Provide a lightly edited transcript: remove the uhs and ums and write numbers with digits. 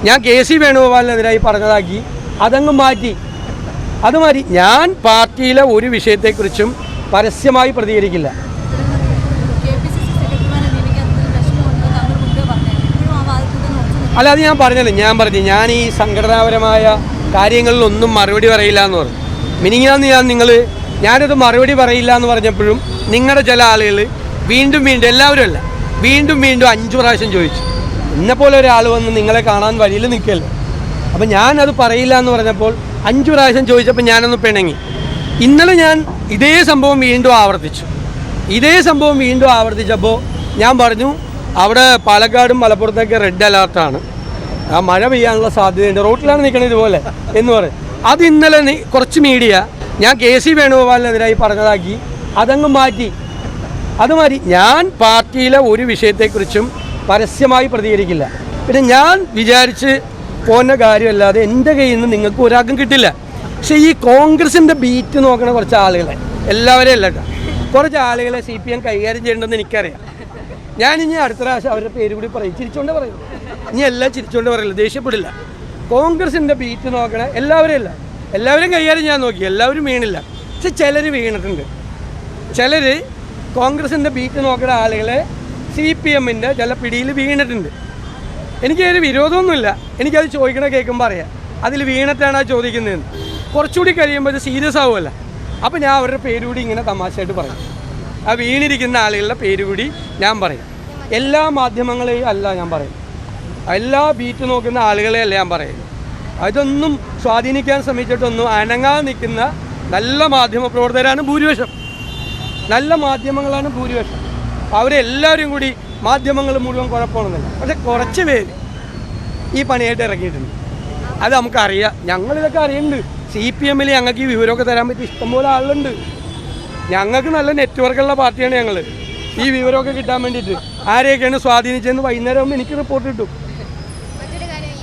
ഞാൻ KC വേണുഗോപാലിനെതിരായി പറഞ്ഞതാക്കി അതങ്ങ് മാറ്റി. അത് മാറ്റി. ഞാൻ പാർട്ടിയിലെ ഒരു വിഷയത്തെക്കുറിച്ചും പരസ്യമായി പ്രതികരിക്കില്ല. അല്ല, അത് ഞാൻ പറഞ്ഞല്ലോ. ഞാൻ ഈ സംഘടനാപരമായ കാര്യങ്ങളിലൊന്നും മറുപടി പറയില്ല എന്ന് പറഞ്ഞു. മിനിങ്ങാന്ന് ഞാനത് മറുപടി പറയില്ല എന്ന് പറഞ്ഞപ്പോഴും നിങ്ങളുടെ ചില ആളുകൾ വീണ്ടും എല്ലാവരും അല്ല, വീണ്ടും 5 പ്രാവശ്യം ചോദിച്ചു. എന്നെപ്പോലെ ഒരാൾ വന്ന് നിങ്ങളെ കാണാൻ വഴിയിൽ നിൽക്കല്ലോ. അപ്പം ഞാനത് പറയില്ല എന്ന് പറഞ്ഞപ്പോൾ 5 പ്രാവശ്യം ചോദിച്ചപ്പോൾ ഞാനൊന്ന് പിണങ്ങി. ഇന്നലെ ഞാൻ ഇതേ സംഭവം വീണ്ടും ആവർത്തിച്ചപ്പോൾ ഞാൻ പറഞ്ഞു, അവിടെ പാലക്കാടും മലപ്പുറത്തൊക്കെ റെഡ് അലർട്ടാണ്, ആ മഴ പെയ്യാനുള്ള സാധ്യതയുണ്ട്, റോട്ടിലാണ് നിൽക്കുന്നത് ഇതുപോലെ എന്ന് പറയും. അത് ഇന്നലെ കുറച്ച് മീഡിയ ഞാൻ KC വേണുഗോപാലിനെതിരായി പറഞ്ഞതാക്കി അതങ്ങ് മാറ്റി. ഞാൻ പാർട്ടിയിലെ ഒരു വിഷയത്തെക്കുറിച്ചും പരസ്യമായി പ്രതികരിക്കില്ല. പിന്നെ ഞാൻ വിചാരിച്ച് പോകുന്ന കാര്യമല്ലാതെ എൻ്റെ കയ്യിൽ നിന്ന് നിങ്ങൾക്ക് ഒരാൾക്കും കിട്ടില്ല. പക്ഷേ ഈ കോൺഗ്രസിൻ്റെ ബീറ്റ് നോക്കണ കുറച്ച് ആളുകളെ, എല്ലാവരെയും അല്ല, കുറച്ച് ആളുകളെ CPM കൈകാര്യം ചെയ്യേണ്ടതെന്ന് എനിക്കറിയാം. ഞാനിനി അടുത്ത പ്രാവശ്യം അവരുടെ പേര് കൂടി പറയും, ചിരിച്ചുകൊണ്ട് പറയും. ഇനി എല്ലാം ചിരിച്ചുകൊണ്ട് പറയില്ല, ദേഷ്യപ്പെടില്ല. കോൺഗ്രസിൻ്റെ ബീറ്റ് നോക്കണ എല്ലാവരും കൈകാര്യം ഞാൻ നോക്കി, എല്ലാവരും വീണില്ല. പക്ഷെ ചിലർ വീണിട്ടുണ്ട്. ചിലർ കോൺഗ്രസിൻ്റെ ബീറ്റ് നോക്കുന്ന ആളുകളെ CPMൻ്റെ ചില പിടിയിൽ വീണിട്ടുണ്ട്. എനിക്കൊരു വിരോധമൊന്നുമില്ല, എനിക്കത് ചോദിക്കണ കേൾക്കുമ്പോൾ അറിയാം അതിൽ വീണിട്ടാണ് ആ ചോദിക്കുന്നതെന്ന്. കുറച്ചുകൂടി കഴിയുമ്പോൾ ഇത് സീരിയസ് ആവുമല്ല. അപ്പോൾ ഞാൻ അവരുടെ പേരുകൂടി ഇങ്ങനെ തമാശയായിട്ട് പറയും. ആ വീണിരിക്കുന്ന ആളുകളുടെ പേരുകൂടി ഞാൻ പറയും. എല്ലാ മാധ്യമങ്ങളെയും അല്ല ഞാൻ പറയും, എല്ലാ ബീറ്റ് നോക്കുന്ന ആളുകളെ അല്ല ഞാൻ പറയുന്നത്. അതൊന്നും സ്വാധീനിക്കാൻ ശ്രമിച്ചിട്ടൊന്നും അനങ്ങാൻ നിൽക്കുന്ന നല്ല മാധ്യമപ്രവർത്തകരാണ് ഭൂരിപക്ഷം, നല്ല മാധ്യമങ്ങളാണ് ഭൂരിപക്ഷം. അവരെല്ലാവരും കൂടി മാധ്യമങ്ങൾ മുഴുവൻ കുഴപ്പമൊന്നുമില്ല. പക്ഷെ കുറച്ച് പേര് ഈ പണിയായിട്ട് ഇറങ്ങിയിട്ടുണ്ട്. അത് നമുക്കറിയാം, ഞങ്ങളിതൊക്കെ അറിയുന്നുണ്ട്. CPMൽ ഞങ്ങൾക്ക് ഈ വിവരമൊക്കെ തരാൻ പറ്റി ഇഷ്ടംപോലെ ആളുണ്ട്. ഞങ്ങൾക്ക് നല്ല നെറ്റ്വർക്കുള്ള പാർട്ടിയാണ് ഞങ്ങൾ. ഈ വിവരമൊക്കെ കിട്ടാൻ വേണ്ടിയിട്ട് ആരെയൊക്കെയാണ് സ്വാധീനിച്ചതെന്ന് വൈകുന്നേരം ആകുമ്പോൾ എനിക്ക് റിപ്പോർട്ട് കിട്ടും.